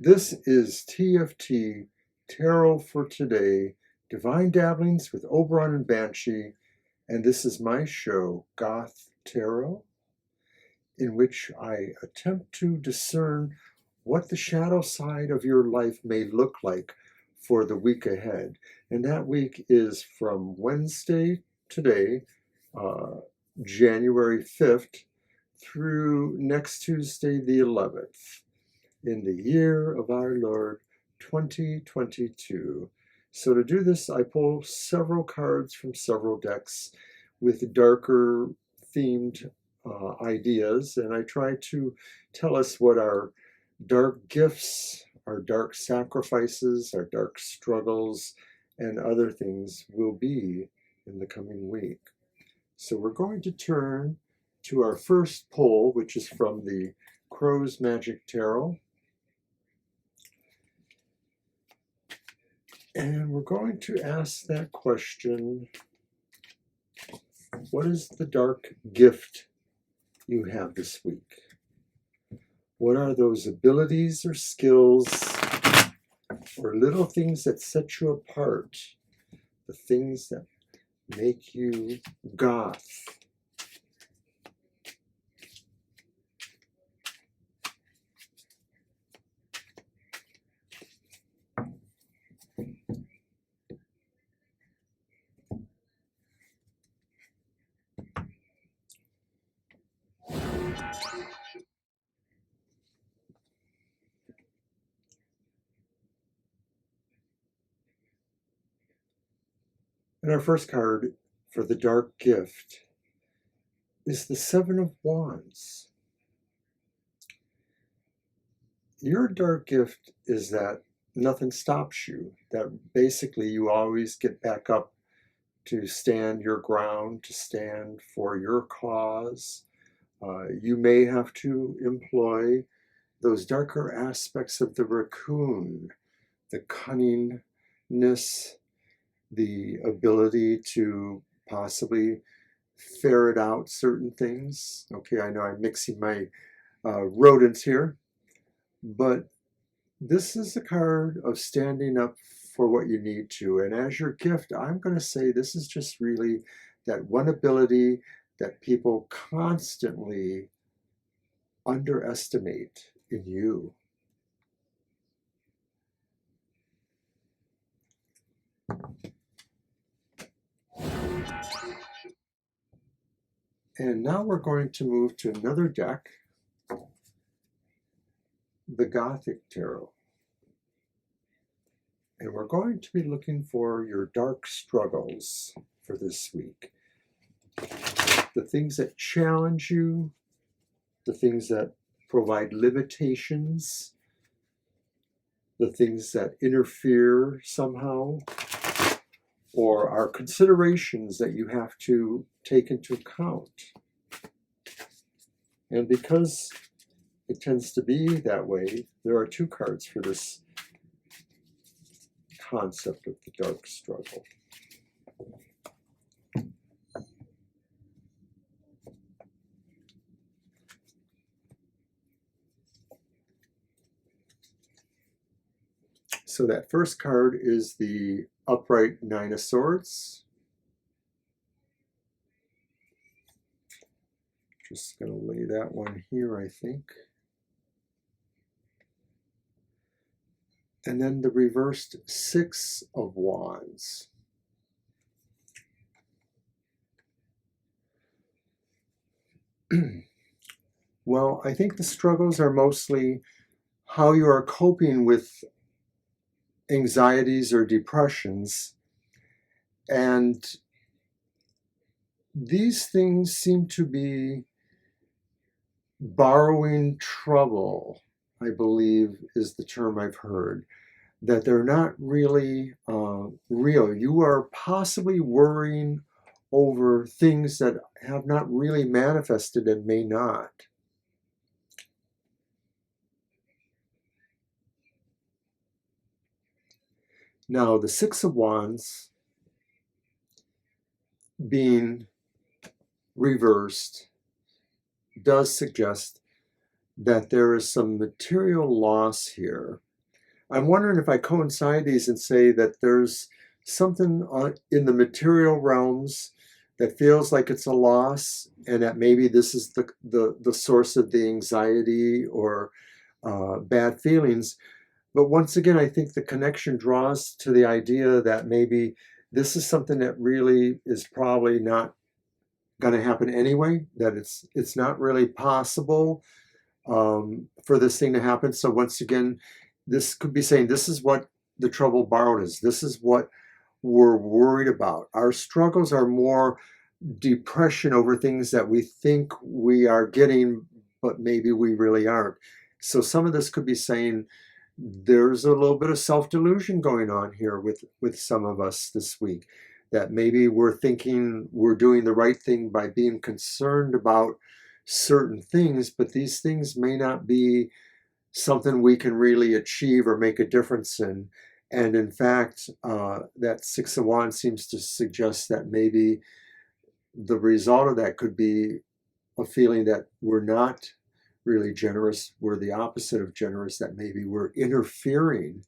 This is TFT Tarot for Today, Divine Dabblings with Oberon and Banshee, and this is my show, Goth Tarot, in which I attempt to discern what the shadow side of your life may look like for the week ahead. And that week is from Wednesday, today, January 5th, through next Tuesday, the 11th. In the year of our Lord 2022. So to do this, I pull several cards from several decks with darker themed ideas, and I try to tell us what our dark gifts, our dark sacrifices, our dark struggles, and other things will be in the coming week. So we're going to turn to our first pull, which is from the Crow's Magic Tarot. And we're going to ask that question, what is the dark gift you have this week? What are those abilities or skills or little things that set you apart? The things that make you goth? And our first card for the dark gift is the Seven of Wands. Your dark gift is that nothing stops you, that basically you always get back up to stand your ground, to stand for your cause. You may have to employ those darker aspects of the raccoon, the cunningness, the ability to possibly ferret out certain things. Okay, I know I'm mixing my rodents here, but this is a card of standing up for what you need to. And as your gift, I'm going to say this is just really that one ability that people constantly underestimate in you. And now we're going to move to another deck, the Gothic Tarot. And we're going to be looking for your dark struggles for this week. The things that challenge you, the things that provide limitations, the things that interfere somehow, or are considerations that you have to take into account. And because it tends to be that way, there are two cards for this concept of the dark struggle. So that first card is the upright Nine of Swords. Just going to lay that one here, I think. And then the reversed Six of Wands. Well, I think the struggles are mostly how you are coping with anxieties or depressions. And these things seem to be borrowing trouble, I believe is the term I've heard, that they're not really real. You are possibly worrying over things that have not really manifested and may not. Now, the Six of Wands being reversed does suggest that there is some material loss here. I'm wondering if I coincide these and say that there's something in the material realms that feels like it's a loss, and that maybe this is the source of the anxiety or bad feelings. But once again, I think the connection draws to the idea that maybe this is something that really is probably not going to happen anyway, that it's not really possible for this thing to happen. So once again, this could be saying this is what the trouble borrowed is. This is what we're worried about. Our struggles are more depression over things that we think we are getting, but maybe we really aren't. So some of this could be saying there's a little bit of self-delusion going on here with some of us this week, that maybe we're thinking we're doing the right thing by being concerned about certain things, but these things may not be something we can really achieve or make a difference in. And in fact, that Six of Wands seems to suggest that maybe the result of that could be a feeling that we're not really generous, we're the opposite of generous, that maybe we're interfering.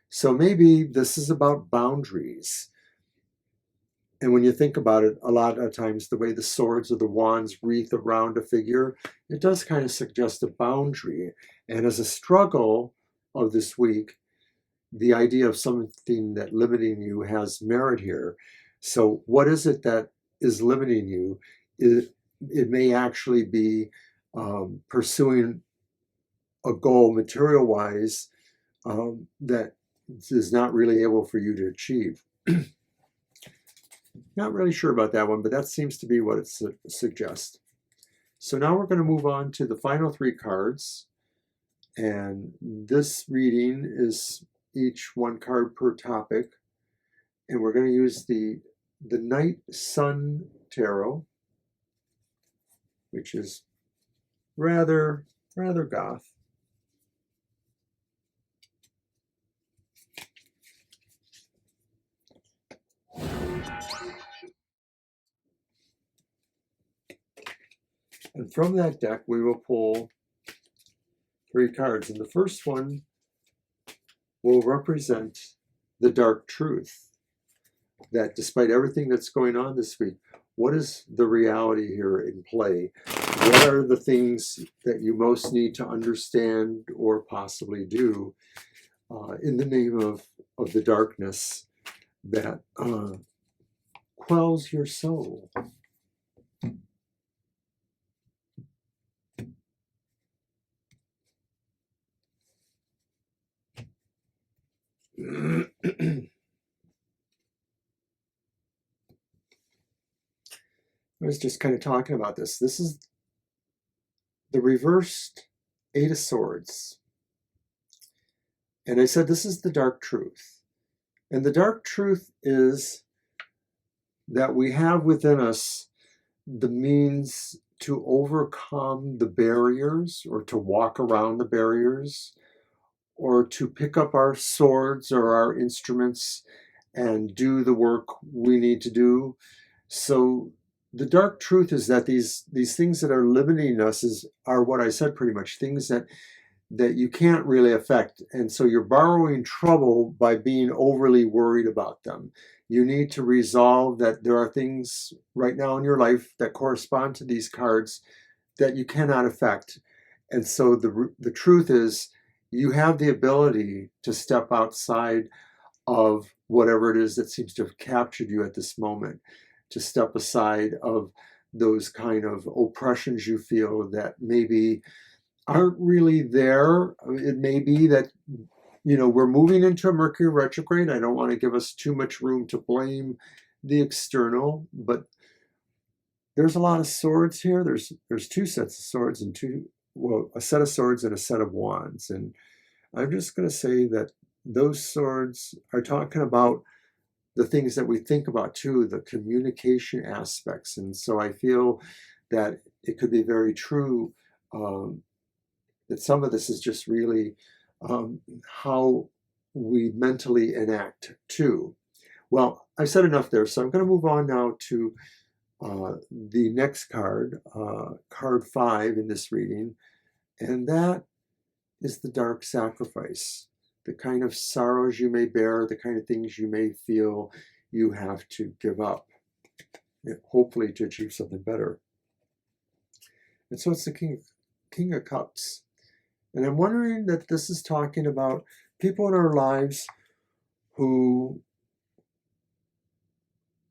So maybe this is about boundaries. And when you think about it, a lot of times the way the swords or the wands wreath around a figure, it does kind of suggest a boundary. And as a struggle of this week, the idea of something that limiting you has merit here. So what is it that is limiting you? It may actually be pursuing a goal material-wise that is not really able for you to achieve. Not really sure about that one, but that seems to be what it suggests. So now we're going to move on to the final three cards. And this reading is each one card per topic. And we're going to use the Night Sun Tarot, which is rather goth. And from that deck, we will pull three cards. And the first one will represent the dark truth, that despite everything that's going on this week, what is the reality here in play? What are the things that you most need to understand or possibly do in the name of the darkness that quells your soul? I was just kind of talking about this. This is the reversed Eight of Swords. And I said this is the dark truth. And the dark truth is that we have within us the means to overcome the barriers, or to walk around the barriers, or to pick up our swords or our instruments and do the work we need to do. So the dark truth is that these things that are limiting us are what I said pretty much, things that you can't really affect. And so you're borrowing trouble by being overly worried about them. You need to resolve that there are things right now in your life that correspond to these cards that you cannot affect. And so the truth is, you have the ability to step outside of whatever it is that seems to have captured you at this moment, to step aside of those kind of oppressions you feel that maybe aren't really there. It may be that, we're moving into a Mercury retrograde. I don't want to give us too much room to blame the external, but there's a lot of swords here. There's two sets of swords and a set of swords and a set of wands. And I'm just going to say that those swords are talking about the things that we think about too, the communication aspects. And so I feel that it could be very true that some of this is just really how we mentally enact too. Well, I've said enough there, so I'm going to move on now to the next card, card 5 in this reading, and that is the dark sacrifice, the kind of sorrows you may bear, the kind of things you may feel you have to give up, hopefully to achieve something better. And so it's the King of Cups. And I'm wondering that this is talking about people in our lives who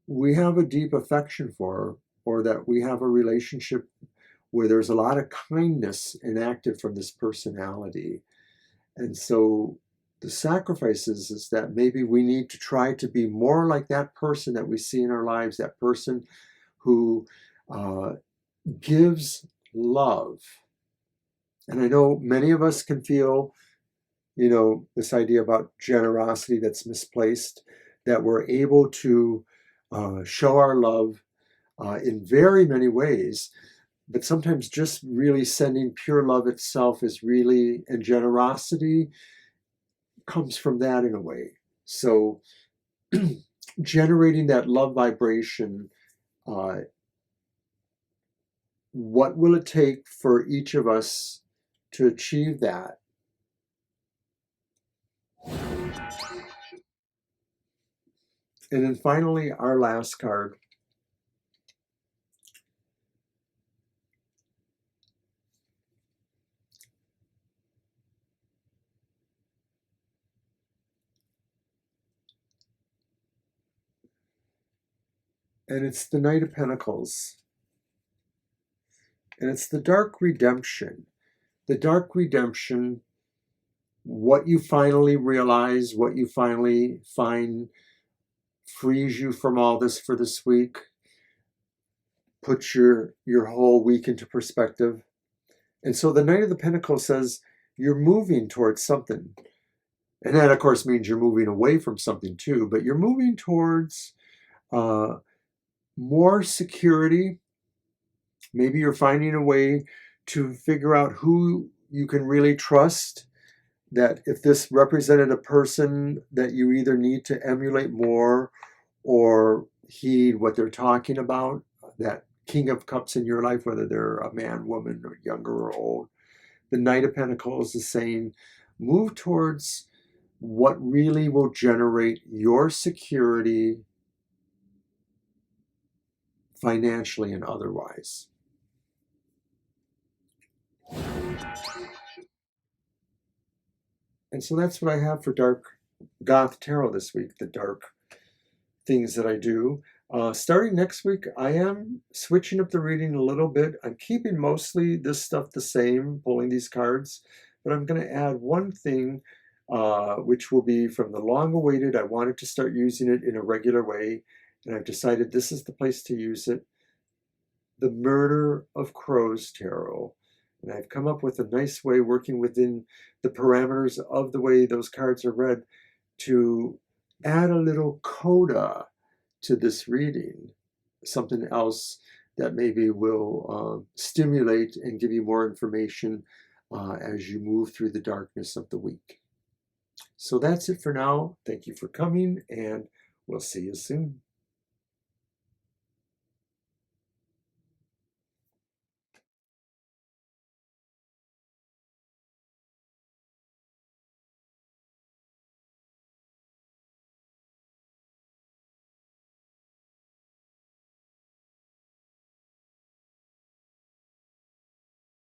we have a deep affection for, or that we have a relationship where there's a lot of kindness enacted from this personality. And so the sacrifices is that maybe we need to try to be more like that person that we see in our lives, that person who gives love. And I know many of us can feel, this idea about generosity that's misplaced, that we're able to show our love in very many ways, but sometimes just really sending pure love itself is really, and generosity comes from that in a way. So generating that love vibration, what will it take for each of us to achieve that? And then finally, our last card. And it's the Knight of Pentacles. And it's the dark redemption. The dark redemption, what you finally realize, what you finally find frees you from all this for this week, puts your whole week into perspective. And so the Knight of the Pentacles says you're moving towards something. And that, of course, means you're moving away from something too, but you're moving towards more security. Maybe you're finding a way to figure out who you can really trust, that if this represented a person that you either need to emulate more or heed what they're talking about, that King of Cups in your life, whether they're a man, woman, or younger or old. The Knight of Pentacles is saying, move towards what really will generate your security financially and otherwise. And so that's what I have for Dark Goth Tarot this week, the dark things that I do. Starting next week, I am switching up the reading a little bit. I'm keeping mostly this stuff the same, pulling these cards, but I'm going to add one thing, which will be from the long-awaited. I wanted to start using it in a regular way, and I've decided this is the place to use it. The Murder of Crows Tarot. And I've come up with a nice way, working within the parameters of the way those cards are read, to add a little coda to this reading, something else that maybe will stimulate and give you more information as you move through the darkness of the week. So that's it for now. Thank you for coming, and we'll see you soon.